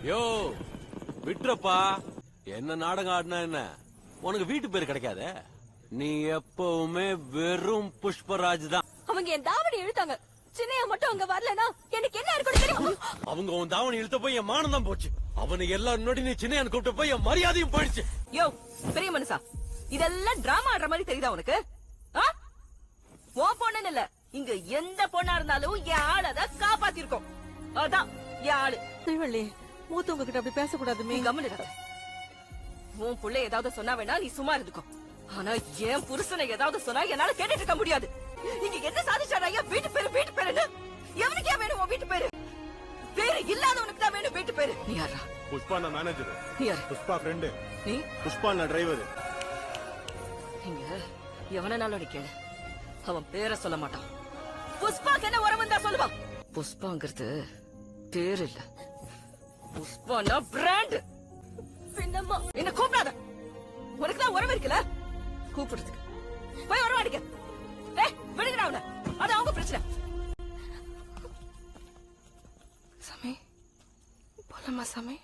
யோ விட்டுறப்பா, என்ன நாடகம் ஆடினா என்ன, உனக்கு வீட்டு பேரு கிடைக்காதே. நீ எப்பவுமே வெறும் புஷ்பராஜ் தான். அவங்க என் தாவணி இழுத்தாங்க, சின்னையா மட்டும் அங்க வரலனா எனக்கு என்ன இருக்கும் தெரியுமா? அவங்க உன் தாவணி இழுத்த போய் என் மானம் தான் போச்சு. அவனை எல்லாரும் நோடி நீ சின்னையான் கூப்பிட்ட போய் என் மரியாதையும் போயிடுச்சு. யோ பெரிய மனுஷா, இதெல்லாம் டிராமா ஆடுற மாதிரி தெரியுதா உனக்கு? உன் பொண்ணுன்னு இல்ல, இங்க எந்த பொண்ணா இருந்தாலும் என் ஆளதான் காப்பாத்திருக்கோம். அதான் என் ஆளு. திருவள்ளி, மூத்தவங்க கிட்ட அப்படி பேசக்கூடாது. நீ கம்முனு இருக்க. உன் புள்ள ஏதாவது சொன்னா வேணா நீ சும்மா இருந்துக்கோ. ஆனா என் புருஷனை ஏதாவது சொன்னா என்னால கேட்டுட்டு இருக்க முடியாது. நீங்க என்ன சாதிச்சாராயா? வீட்டு பேரு வீட்டு பேருன்னு எவனுக்கே வேணும் உன் வீட்டு பேரு? பேரு இல்லாதவனுக்கு தான் வேணும் வீட்டு பேரு. நீ யாரா? புஷ்பா நான் மேனேஜர். நீ யாரு? புஷ்பா ஃப்ரெண்டு. நீ? புஷ்பா நான் டிரைவர். இங்க எவனாலும் நீ கேளு, அவன் பேரை சொல்ல மாட்டான். புஷ்பாக்கு என்ன உறவு தான் சொல்லுவான். புஷ்பாங்கிறது பேரு இல்ல, புஷ்பானா பிராண்ட். பின்னம்மா என்ன கூப்பிடாத, உனக்கு தான் உறவு இருக்குல்ல கூப்பிடுறதுக்கு. போய் உறவு அடிக்க. விடுங்கடா அவனை, அது அவங்க பிரச்சனை. சாமி போலாமா சாமி?